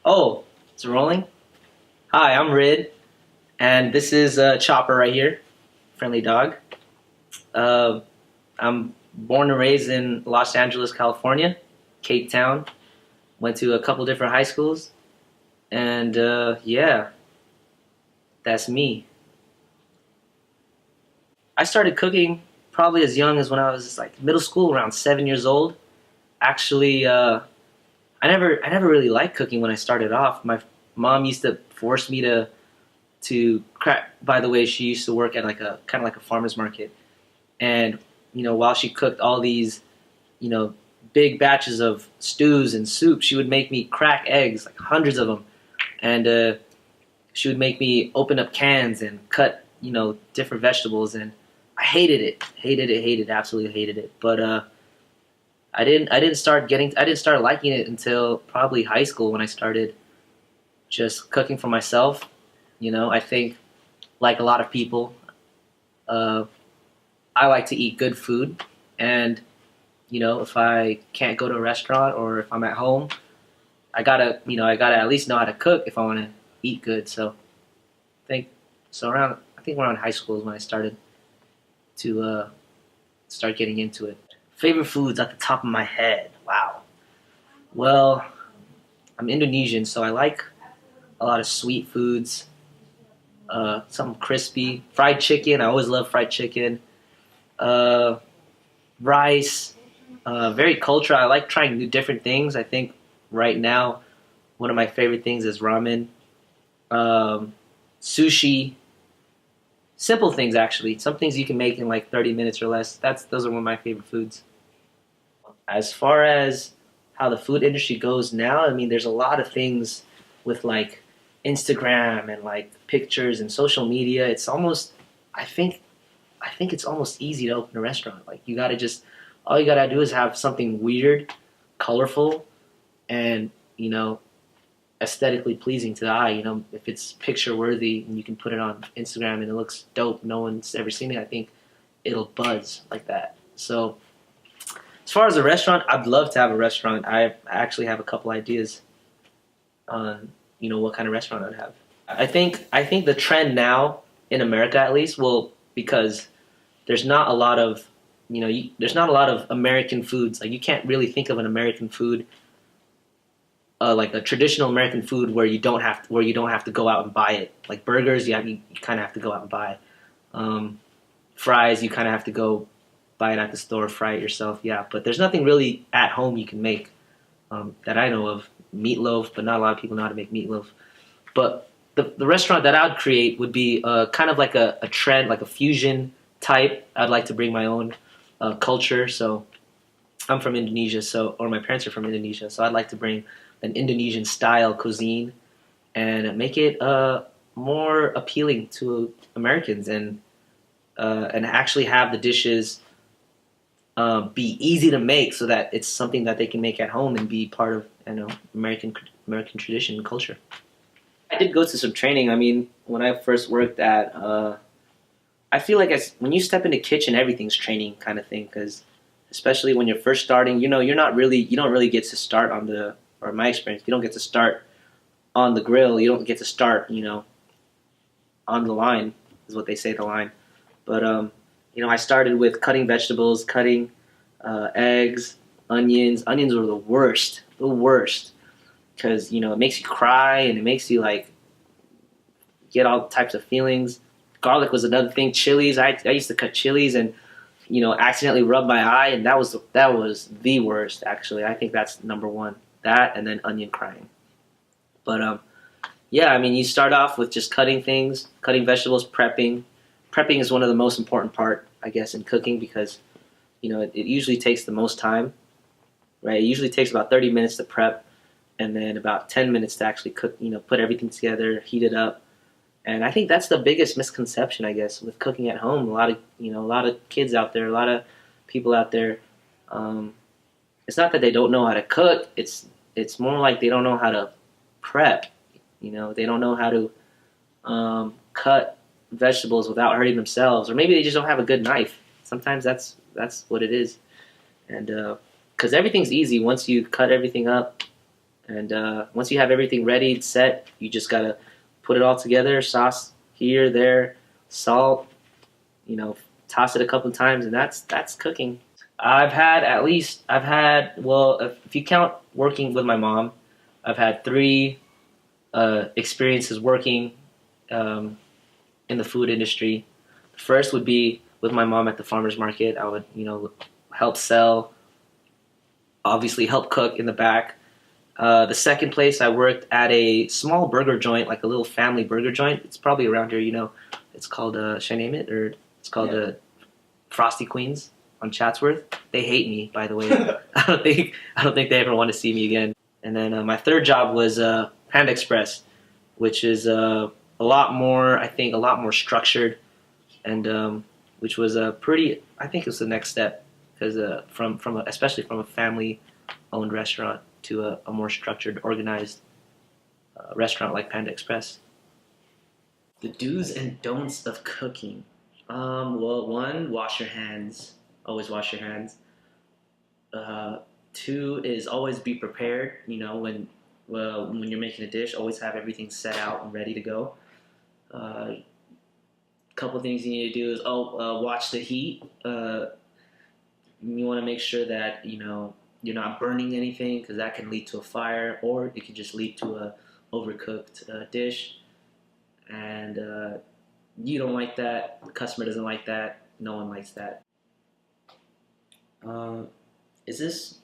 Oh, it's rolling? Hi, I'm Rid, and this is Chopper right here, friendly dog. Uh, I'm born and raised in Los Angeles, California, Cape Town. Went to a couple different high schools, and yeah, that's me. I started cooking probably as young as when I was like middle school, around 7 years old. Actually, I never really liked cooking when I started off. My mom used to force me to crack. By the way, she used to work at like a kind of like a farmer's market, and while she cooked all these you know big batches of stews and soup, she would make me crack eggs, like hundreds of them, and she would make me open up cans and cut different vegetables, and I hated it, absolutely hated it. But I didn't start liking it until probably high school when I started just cooking for myself. I think like a lot of people, uh, I like to eat good food, and if I can't go to a restaurant or if I'm at home, I gotta at least know how to cook if I want to eat good. So think I think around high school is when I started to start getting into it. Favorite foods at the top of my head. Wow. Well, I'm Indonesian, so I like a lot of sweet foods. Something crispy, fried chicken. I always love fried chicken. Uh, Rice. Very cultural. I like trying new different things. I think right now one of my favorite things is ramen, um, sushi. Simple things actually. Some things you can make in like 30 minutes or less. Those are one of my favorite foods. As far as how the food industry goes now, I mean, there's a lot of things with like Instagram and like pictures and social media. It's almost, I think, I think it's almost easy to open a restaurant. Like all you gotta do is have something weird, colorful, and aesthetically pleasing to the eye. If it's picture worthy and you can put it on Instagram and it looks dope, no one's ever seen it. I think it'll buzz like that. So as far as a restaurant, I'd love to have a restaurant. I actually have a couple ideas on what kind of restaurant I'd have. I think the trend now in America at least will because there's not a lot of there's not a lot of American foods. Like you can't really think of an American food like a traditional American food where you don't have to go out and buy it. Like burgers, you kind of have to go out and buy. Um, Fries, you kind of have to go buy it at the store, fry it yourself. Yeah, but there's nothing really at home you can make that I know of. Meatloaf, but not a lot of people know how to make meatloaf. But the restaurant that I would create would be kind of like a trend, like a fusion type. I'd like to bring my own culture. So I'm from Indonesia, or my parents are from Indonesia, so I'd like to bring an Indonesian style cuisine and make it more appealing to Americans and actually have the dishes be easy to make so that it's something that they can make at home and be part of American tradition and culture. I did go to some training. I mean, when I first worked at, I feel like when you step in the kitchen, everything's training kind of thing. Because especially when you're first starting, you don't really get to start or in my experience, you don't get to start on the grill. You don't get to start, on the line is what they say, the line. But I started with cutting vegetables, cutting eggs, onions. Onions were the worst, because it makes you cry and it makes you like get all types of feelings. Garlic was another thing. Chilies, I used to cut chilies and accidentally rub my eye, and that was the worst. Actually, I think that's number one. That and then onion crying. But yeah, I mean, you start off with just cutting things, cutting vegetables, prepping. Prepping is one of the most important part, I guess, in cooking because it usually takes the most time, right? It usually takes about 30 minutes to prep, and then about 10 minutes to actually cook. Put everything together, heat it up, and I think that's the biggest misconception, I guess, with cooking at home. A lot of kids out there, a lot of people out there. Um, it's not that they don't know how to cook. It's more like they don't know how to prep. They don't know how to cut vegetables without hurting themselves, or maybe they just don't have a good knife. Sometimes that's what it is. And because everything's easy once you cut everything up, and once you have everything ready, set, you just gotta put it all together. Sauce here, there, salt. You know, toss it a couple of times, and that's cooking. I've had well, if you count working with my mom, I've had three experiences working um, in the food industry. The first would be with my mom at the farmers market. I would, help sell, obviously help cook in the back. The second place I worked at a small burger joint, like a little family burger joint. It's probably around here. It's called should I name it, or it's called Frosty Queens on Chatsworth. They hate me, by the way. I don't think they ever want to see me again. And then my third job was Panda Express, which is a lot more, I think, a lot more structured, and which was a pretty. I think it was the next step because especially from a family-owned restaurant to a more structured, organized restaurant like Panda Express. The do's and don'ts of cooking. Well, one, wash your hands. Always wash your hands. Two is always be prepared. When you're making a dish, always have everything set out and ready to go. Couple things you need to do is watch the heat. You want to make sure that you're not burning anything because that can lead to a fire, or it could just lead to a overcooked dish. And you don't like that. The customer doesn't like that. No one likes that. Is this?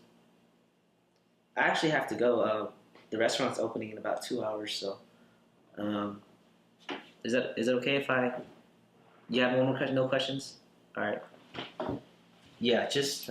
I actually have to go. The restaurant's opening in about 2 hours, so um, is it okay if I? You have one more question? No questions? All right. Yeah, just